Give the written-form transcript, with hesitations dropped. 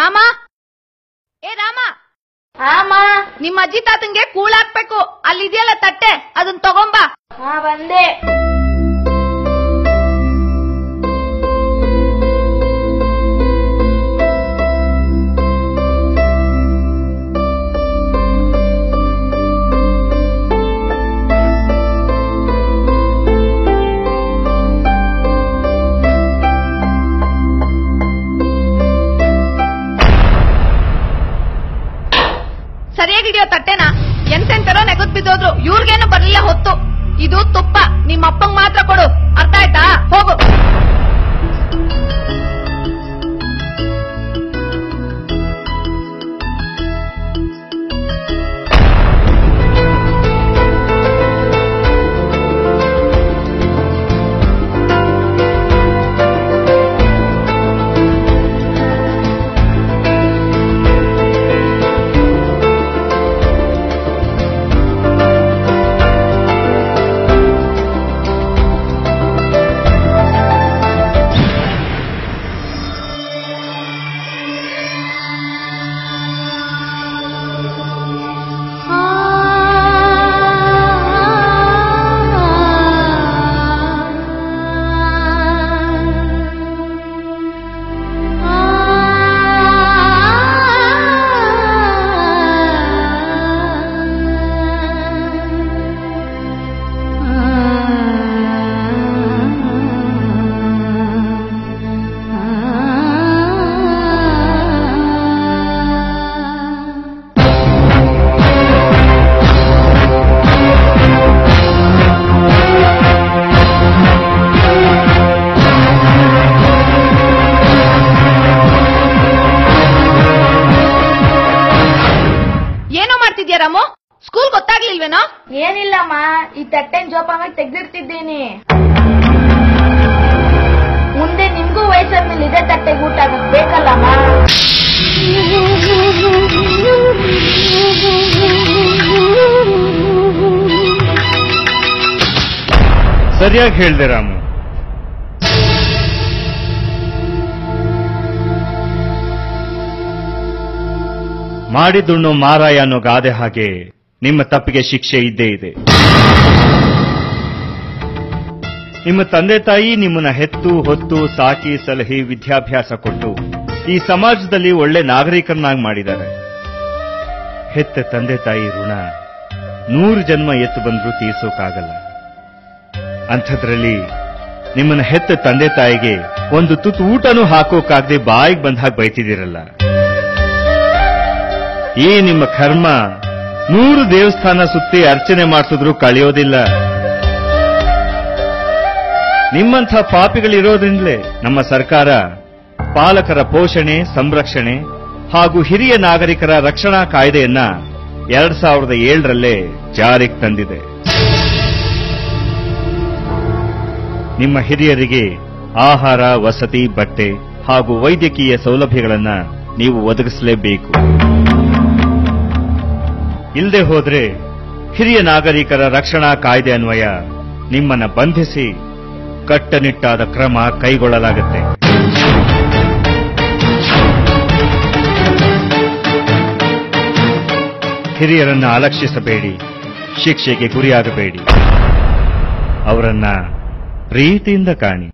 ರಾಮ, ಏ ರಾಮ, ನಿಮ್ಮ ಅಜ್ಜಿ ತಾತಂಗೆ ಕೂಳಾಕ್ಬೇಕು. ಅಲ್ಲಿದೆಯಲ್ಲ ತಟ್ಟೆ, ಅದನ್ನ ತಗೊಂಬ. ಬಂದೆ. ಸರಿಯಾಗಿ ಹಿಡಿಯೋ ತಟ್ಟೆನ. ಎಂತೆಂತರೋ ನೆಗದ್ ಬಿದ್ದೋದ್ರು, ಇವ್ರಿಗೇನು ಬರ್ಲಿಲ್ಲ ಹೊತ್ತು. ಇದು ತುಪ್ಪ, ನಿಮ್ಮ ಅಪ್ಪಂಗ್ ಮಾತ್ರ ಕೊಡು, ಅರ್ಥ ಆಯ್ತಾ? ಹೋಗು. ರಾಮು, ಸ್ಕೂಲ್ ಗೊತ್ತಾಗ್ಲಿಲ್ವೇನೋ? ಏನಿಲ್ಲಮ್ಮ, ಈ ತಟ್ಟೆನ್ ಜೋಪಾನಾಗಿ ತೆಗ್ದಿಡ್ತಿದ್ದೀನಿ. ಮುಂದೆ ನಿಮ್ಗೂ ವಯಸ್ಸಾದ್ಮೇಲೆ ಇದೇ ತಟ್ಟೆಗೆ ಊಟ ಬೇಕಲ್ಲಮ್ಮ. ಸರಿಯಾಗಿ ಹೇಳ್ದೆ ರಾಮು. ಮಾಡಿದುಣ್ಣು ಮಾರಾಯ ಅನ್ನೋ ಗಾದೆ ಹಾಗೆ ನಿಮ್ಮ ತಪ್ಪಿಗೆ ಶಿಕ್ಷೆ ಇದ್ದೇ ಇದೆ. ನಿಮ್ಮ ತಂದೆ ತಾಯಿ ನಿಮ್ಮನ್ನ ಹೆತ್ತು ಹೊತ್ತು ಸಾಕಿ ಸಲಹಿ ವಿದ್ಯಾಭ್ಯಾಸ ಕೊಟ್ಟು ಈ ಸಮಾಜದಲ್ಲಿ ಒಳ್ಳೆ ನಾಗರಿಕರನ್ನಾಗಿ ಮಾಡಿದ್ದಾರೆ. ಹೆತ್ತ ತಂದೆ ತಾಯಿ ಋಣ 100 ಜನ್ಮ ಎತ್ತು ಬಂದ್ರೂ ತೀರ್ಸೋಕಾಗಲ್ಲ. ಅಂಥದ್ರಲ್ಲಿ ನಿಮ್ಮನ್ನ ಹೆತ್ತ ತಂದೆ ತಾಯಿಗೆ ಒಂದು ತುತ್ತು ಊಟನೂ ಹಾಕೋಕಾಗದೆ ಬಾಯಿಗೆ ಬಂದ ಹಾಗೆ ಬೈತಿದ್ದೀರಲ್ಲ. ಈ ನಿಮ್ಮ ಕರ್ಮ 100 ದೇವಸ್ಥಾನ ಸುತ್ತಿ ಅರ್ಚನೆ ಮಾಡಿಸಿದ್ರೂ ಕಳೆಯೋದಿಲ್ಲ. ನಿಮ್ಮಂಥ ಪಾಪಿಗಳಿರೋದ್ರಿಂದಲೇ ನಮ್ಮ ಸರ್ಕಾರ ಪಾಲಕರ ಪೋಷಣೆ, ಸಂರಕ್ಷಣೆ ಹಾಗೂ ಹಿರಿಯ ನಾಗರಿಕರ ರಕ್ಷಣಾ ಕಾಯ್ದೆಯನ್ನ 2007ರಲ್ಲೇ ಜಾರಿಗೆ ತಂದಿದೆ. ನಿಮ್ಮ ಹಿರಿಯರಿಗೆ ಆಹಾರ, ವಸತಿ, ಬಟ್ಟೆ ಹಾಗೂ ವೈದ್ಯಕೀಯ ಸೌಲಭ್ಯಗಳನ್ನ ನೀವು ಒದಗಿಸಲೇಬೇಕು. ಇಲ್ಲದೆ ಹೋದ್ರೆ ಹಿರಿಯ ನಾಗರಿಕರ ರಕ್ಷಣಾ ಕಾಯ್ದೆ ಅನ್ವಯ ನಿಮ್ಮನ್ನ ಬಂಧಿಸಿ ಕಟ್ಟುನಿಟ್ಟಾದ ಕ್ರಮ ಕೈಗೊಳ್ಳಲಾಗುತ್ತೆ. ಹಿರಿಯರನ್ನ ಅಲಕ್ಷಿಸಬೇಡಿ, ಶಿಕ್ಷೆಗೆ ಗುರಿಯಾಗಬೇಡಿ, ಅವರನ್ನ ಪ್ರೀತಿಯಿಂದ ಕಾಣಿ.